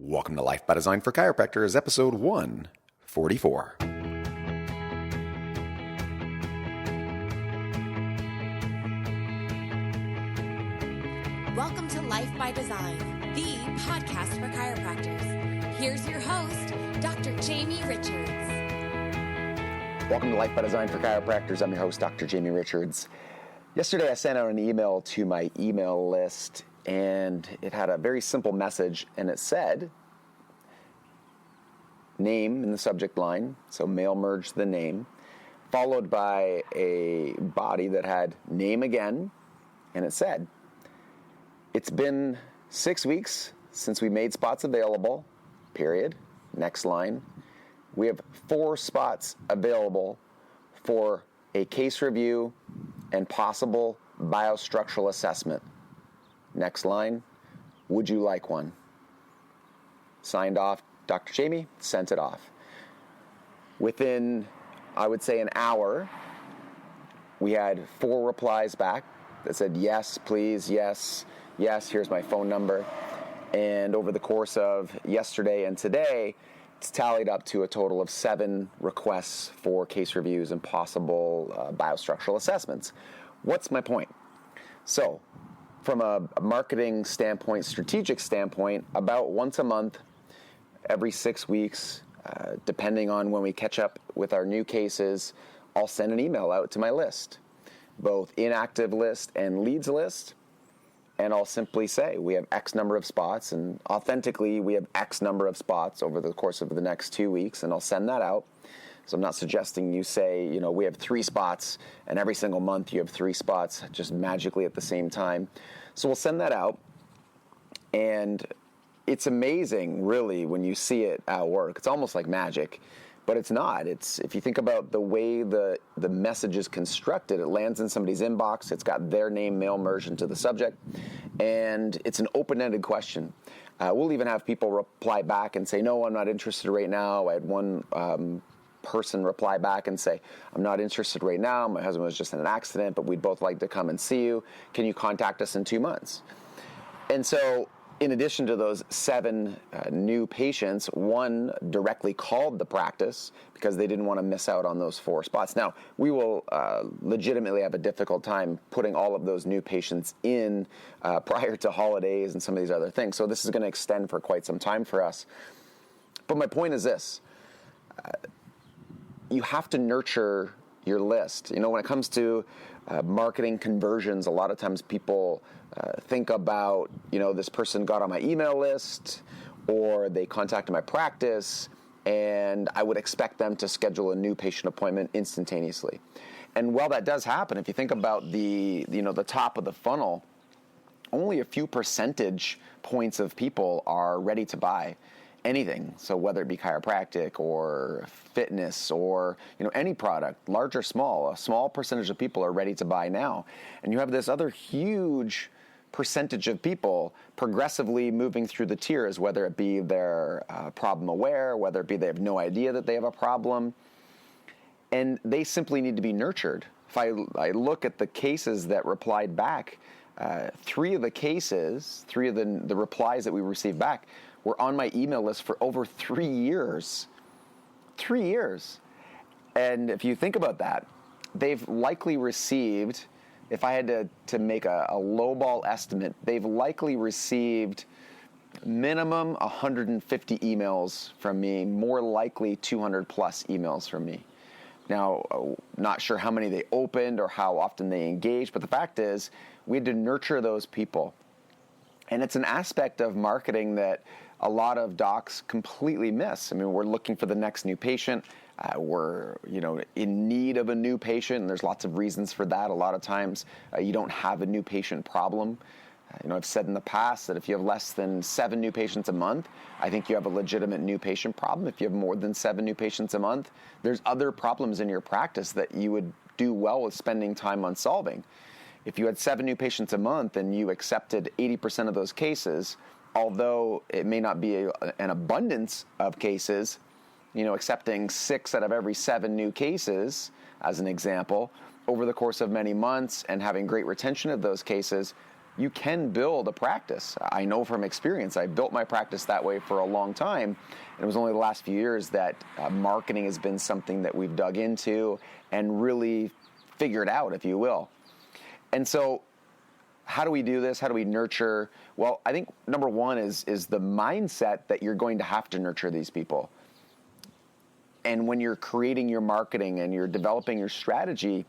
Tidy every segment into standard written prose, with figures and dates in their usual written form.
Welcome to Life by Design for Chiropractors, episode 144. Welcome to Life by Design, the podcast for chiropractors. Here's your host, Dr. Jamie Richards. Welcome to Life by Design for Chiropractors. I'm your host, Dr. Jamie Richards. Yesterday, I sent out an email to my email list, and it had a very simple message, and it said, name in the subject line, so mail merged the name, followed by a body that had name again, and it said, it's been 6 weeks since we made spots available, period. Next line. We have 4 spots available for a case review and possible biostructural assessment. Next line. Would you like one? Signed off, Dr. Jamie, sent it off. Within, I would say, an hour, we had 4 replies back that said, yes, please, yes, here's my phone number. And over the course of yesterday and today, it's tallied up to a total of 7 requests for case reviews and possible biostructural assessments. What's my point? So, from a marketing standpoint, strategic standpoint, about once a month, every 6 weeks, depending on when we catch up with our new cases, I'll send an email out to my list, both inactive list and leads list. And I'll simply say, we have X number of spots, and authentically, we have X number of spots over the course of the next 2 weeks, and I'll send that out. So I'm not suggesting you say, we have 3 spots, and every single month you have 3 spots just magically at the same time. So we'll send that out, and it's amazing, really, when you see it at work. It's almost like magic. But it's not. If you think about the way the message is constructed, it lands in somebody's inbox, it's got their name mail merged into the subject, and it's an open-ended question. We'll even have people reply back and say, no, I'm not interested right now. I had one person reply back and say, I'm not interested right now. My husband was just in an accident, but we'd both like to come and see you. Can you contact us in 2 months? And so, in addition to those 7 new patients, 1 directly called the practice because they didn't want to miss out on those 4 spots. Now, we will legitimately have a difficult time putting all of those new patients in prior to holidays and some of these other things. So this is going to extend for quite some time for us. But my point is this. You have to nurture your list. When it comes to marketing conversions, a lot of times people think about, this person got on my email list or they contacted my practice, and I would expect them to schedule a new patient appointment instantaneously. And while that does happen, if you think about the top of the funnel, only a few percentage points of people are ready to buy anything. So whether it be chiropractic or fitness or any product, large or small, a small percentage of people are ready to buy now. And you have this other huge percentage of people progressively moving through the tiers, whether it be they're problem aware, whether it be they have no idea that they have a problem, and they simply need to be nurtured. If I look at the cases that replied back, 3 of the cases, 3 of the replies that we received back were on my email list for over 3 years. 3 years. And if you think about that, they've likely received, if I had to make a lowball estimate, they've likely received minimum 150 emails from me, more likely 200 plus emails from me. Now, not sure how many they opened or how often they engaged, but the fact is we had to nurture those people. And it's an aspect of marketing that a lot of docs completely miss. I mean, we're looking for the next new patient. We're, in need of a new patient, and there's lots of reasons for that. A lot of times, you don't have a new patient problem. I've said in the past that if you have less than 7 new patients a month, I think you have a legitimate new patient problem. If you have more than 7 new patients a month, there's other problems in your practice that you would do well with spending time on solving. If you had 7 new patients a month and you accepted 80% of those cases, although it may not be an abundance of cases, accepting 6 out of every 7 new cases, as an example, over the course of many months and having great retention of those cases, you can build a practice. I know from experience, I built my practice that way for a long time. And it was only the last few years that marketing has been something that we've dug into and really figured out, if you will. And so how do we do this? How do we nurture? Well, I think number one is the mindset that you're going to have to nurture these people. And when you're creating your marketing and you're developing your strategy,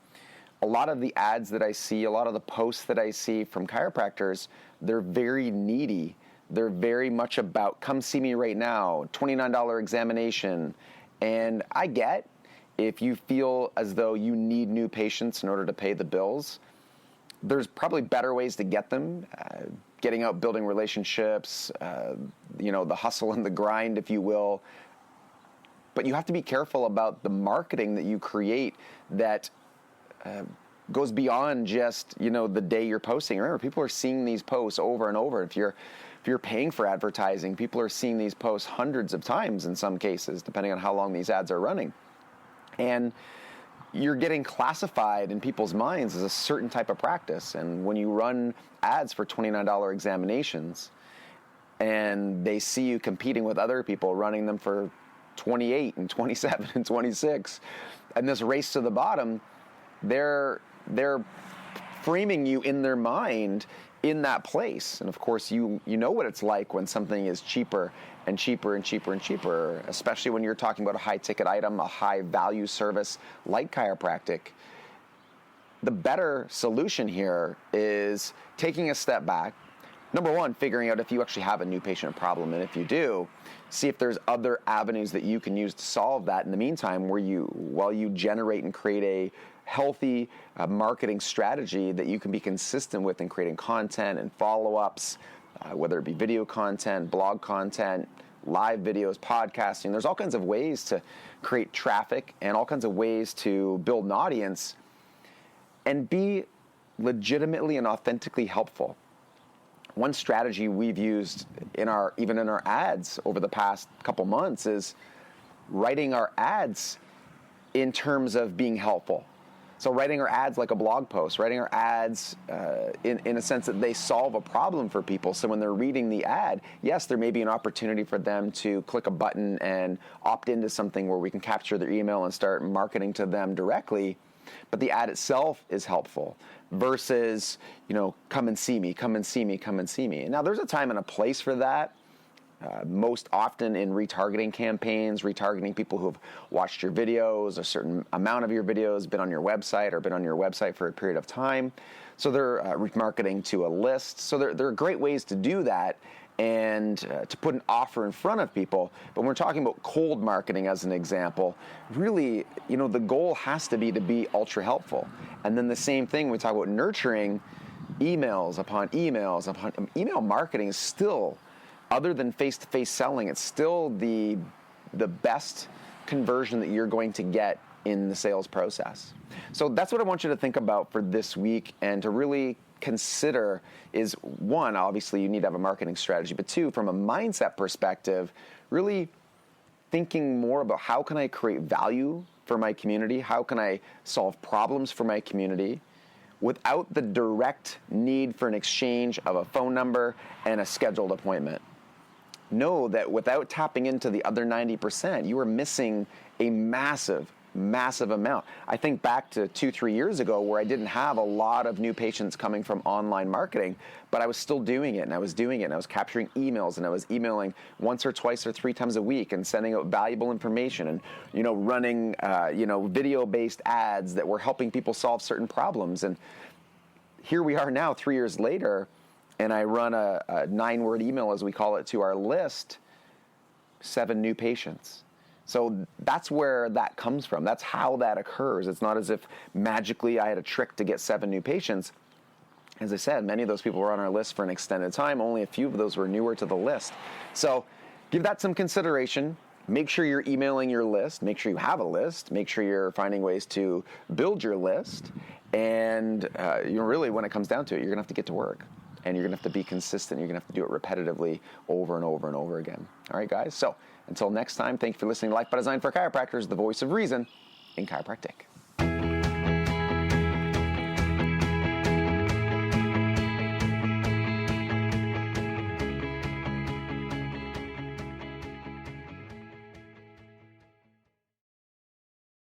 a lot of the ads that I see, a lot of the posts that I see from chiropractors, they're very needy. They're very much about, come see me right now, $29 examination. And I get if you feel as though you need new patients in order to pay the bills, there's probably better ways to get them, getting out, building relationships, the hustle and the grind, if you will. But you have to be careful about the marketing that you create that goes beyond just, the day you're posting. Remember, people are seeing these posts over and over. If you're paying for advertising, people are seeing these posts hundreds of times in some cases, depending on how long these ads are running. And you're getting classified in people's minds as a certain type of practice. And when you run ads for $29 examinations and they see you competing with other people running them for 28 and 27 and 26, and this race to the bottom, they're framing you in their mind in that place. And of course, you know what it's like when something is cheaper and cheaper and cheaper and cheaper, especially when you're talking about a high-ticket item, a high-value service like chiropractic. The better solution here is taking a step back. Number one, figuring out if you actually have a new patient problem, and if you do, see if there's other avenues that you can use to solve that in the meantime, while you generate and create a healthy marketing strategy that you can be consistent with in creating content and follow-ups, whether it be video content, blog content, live videos, podcasting. There's all kinds of ways to create traffic and all kinds of ways to build an audience and be legitimately and authentically helpful. One strategy we've used even in our ads over the past couple months is writing our ads in terms of being helpful. So writing our ads like a blog post, writing our ads in a sense that they solve a problem for people. So when they're reading the ad, yes, there may be an opportunity for them to click a button and opt into something where we can capture their email and start marketing to them directly. But the ad itself is helpful versus, come and see me, come and see me, come and see me. Now, there's a time and a place for that. Most often in retargeting campaigns, retargeting people who have watched your videos, a certain amount of your videos, been on your website or been on your website for a period of time. So they're remarketing to a list. So there are great ways to do that and to put an offer in front of people. But when we're talking about cold marketing as an example, really, the goal has to be ultra helpful. And then the same thing when we talk about nurturing, emails upon emails upon email marketing is still, other than face-to-face selling, it's still the best conversion that you're going to get in the sales process. So that's what I want you to think about for this week and to really consider is, one, obviously you need to have a marketing strategy, but two, from a mindset perspective, really thinking more about how can I create value for my community? How can I solve problems for my community without the direct need for an exchange of a phone number and a scheduled appointment? Know that without tapping into the other 90%, you are missing a massive amount. I think back to 2-3 years ago where I didn't have a lot of new patients coming from online marketing, but I was still doing it and I was capturing emails and I was emailing once or twice or 3 times a week and sending out valuable information and, running, video-based ads that were helping people solve certain problems. And here we are now 3 years later, and I run a 9-word email, as we call it, to our list, 7 new patients. So that's where that comes from. That's how that occurs. It's not as if magically I had a trick to get 7 new patients. As I said, many of those people were on our list for an extended time. Only a few of those were newer to the list. So give that some consideration. Make sure you're emailing your list. Make sure you have a list. Make sure you're finding ways to build your list. And really, when it comes down to it, you're going to have to get to work. And you're going to have to be consistent. You're going to have to do it repetitively over and over and over again. All right, guys? So until next time, thank you for listening to Life by Design for Chiropractors, the voice of reason in chiropractic.